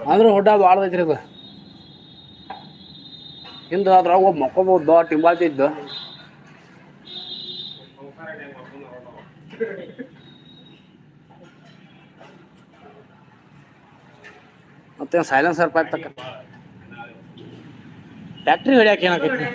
ಅಂದ್ರೆ ಹೊಡ್ಡ ಭಾಳ ಐತ್ರಿ ಅದು ಹಿಂದೆ ಅದ್ರಾಗ ಒಬ್ಬ ಮಕ್ಕೊಬೋದು ಟಿಂಬಾಲ್ತಿದ್ದು ಮತ್ತೆ ಸೈಲೆನ್ಸರ್ ಪೈಪ್ ತಕ್ಕ ಟ್ಯಾಕ್ಟ್ರಿ ಹೊಡ್ಯಾಕ ಏನಾಕೈತಿ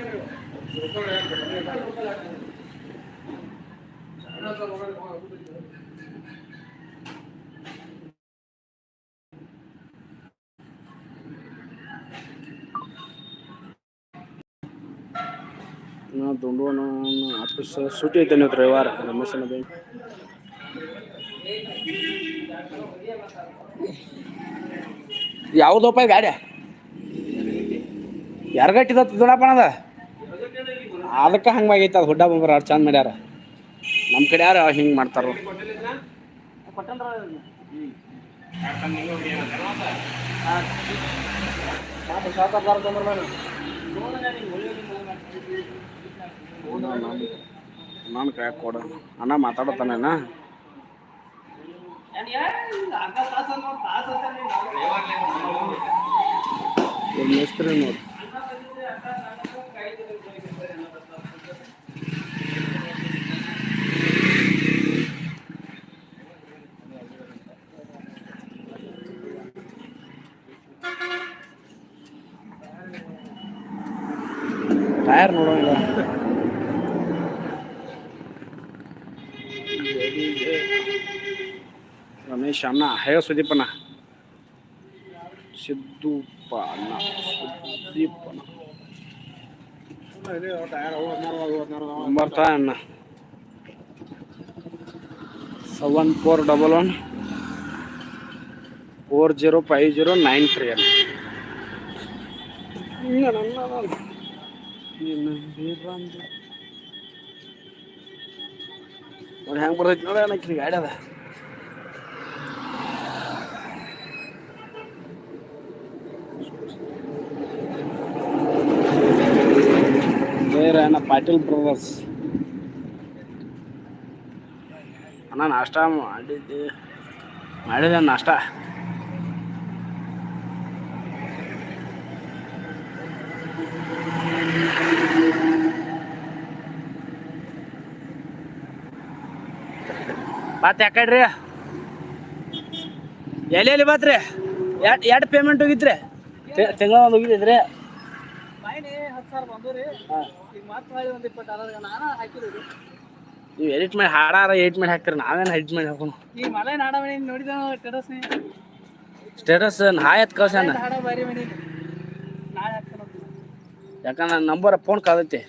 ದುಂಡೋಣ ಆಫೀಸ್ ಸೂಟಿ ಐತೆ ನೀವು ರವಿವಾರ ರಮೇಶನ ಬ್ಯಾಂಕ್ ಯಾವುದಪ್ಪ ಗಾಡಿ ಯಾರ್ಗಟ್ಟಿದ ದುಡಪ್ಪಣದ ಅದಕ್ಕೆ ಹಂಗಾಗೈತೆ ಅದು ಹುಡ್ಡ ಬಂಬರ ಚಂದ ಮಾಡ್ಯಾರ ನಮ್ಮ ಕಡೆ ಯಾರು ಹಿಂಗೆ ಮಾಡ್ತಾರ ನಾನು ಕೈ ಕೊಡ ಅಣ್ಣ ಮಾತಾಡತಾನೇನ ಮೇಸ್ತ್ರಿ ನೋಡಿ ಟೈರ್ ನೋಡೋಂಗಿಲ್ಲ ರಮೇಶ್ ಅಣ್ಣ ಹೇಗ ಸುದೀಪಣ್ಣ ಸಿದ್ದೂಪ ಅಣ್ಣ ಸುದೀಪಣ್ಣ ಬರ್ತಾ ಅಣ್ಣ 7411 405093 ಅಣ್ಣ ನೋಡಿ ಹೆಂಗೆ ಬರ್ತೈತಿ ನೋಡಿ ಅನ್ನಕ್ಕೆ ಗಾಡಿ ಅದ ಅಣ್ಣ ಪಾಟೀಲ್ ಬ್ರದರ್ಸ್ ಅಣ್ಣ ನಾಷ್ಟ ಮಾಡಿದೆ ನಾಷ್ಟ ಮತ್ತೆ ಯಾಕಡ್ರಿ ಎಲ್ಲಿ ಬಾತ್ರಿ ಎರಡು ಪೇಮೆಂಟ್ ಹೋಗಿದ್ರಿ ತಿಂಗಳ ಒಂದು ಹೋಗಿದ್ರಿ ನೀವು ಎಡಿಟ್ ಮಾಡಿ ಹಾಡಾರ ಎಡಿಟ್ ಮಾಡಿ ಹಾಕ್ತೀರಿ ನಾವೇನು ಎಡಿಟ್ ಮಾಡಿ ಹಾಕೋಣ ಸ್ಟೇಟಸ್ ಹಾಯತ್ ಕಳ್ಸಣ್ಣ ಯಾಕಂದ್ರೆ ನಂಬರ್ ಫೋನ್ ಕಾದೈತಿ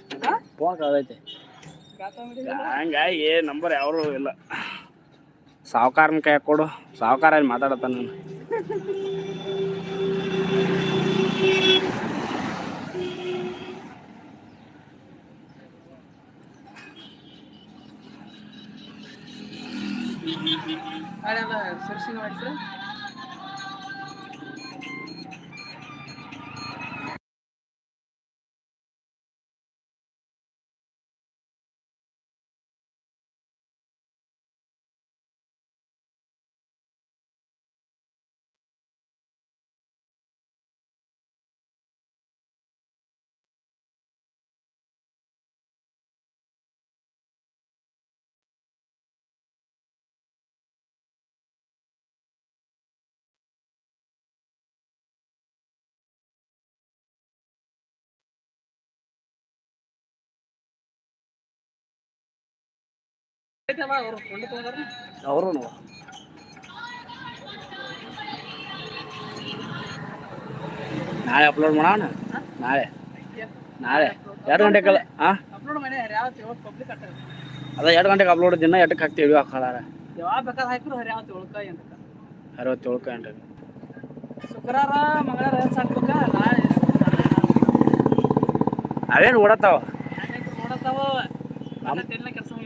ಹಂಗಾಗಿ ನಂಬರ್ ಯಾರು ಇಲ್ಲ ಸಾವುಕಾರನ ಕೈ ಕೊಡು ಸಾವುಕಾರ ಅಲ್ಲಿ ಮಾತಾಡತ್ತ ನಾನು ಅವರು ನಾಳೆ ಅಪ್ಲೋಡ್ ಮಾಡೋಣ ನಾಳೆ 2 ಗಂಟೆಗೆ ಅದ 2 ಗಂಟೆಗೆ ಅಪ್ಲೋಡ್ ದಿನ 8ಕ್ಕೆ ಹಾಕ್ತೀವಿ ಹಾಕಲಾರ ಅರವತ್ತೇಳು ಗಂಟೆಗೆ ಶುಕ್ರವಾರ ಮಂಗಳವಾರ ಅವೇನು ಓಡತ್ತಾವ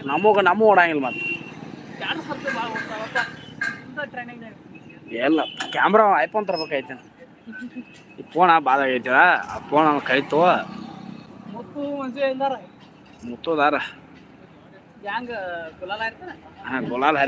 ನಮ್ಮ ಓಡಂಗಿಲ್ಲ ಮತ್ತೆ ಎಲ್ಲ ಕ್ಯಾಮ್ರಾ ಐಫೋನ್ ತರ್ಬೇಕೈತೆ ಈ ಫೋನ್ ಬಾದ ಆಗೈತಿದ ಆ ಫೋನ್ ಕೈತು ಮುತ್ತುದಾರ ಹ್ಯಾಂಗ ಗುಲಾಲ ಹಾಂ ಗುಲಾಲ್ ಹರಿ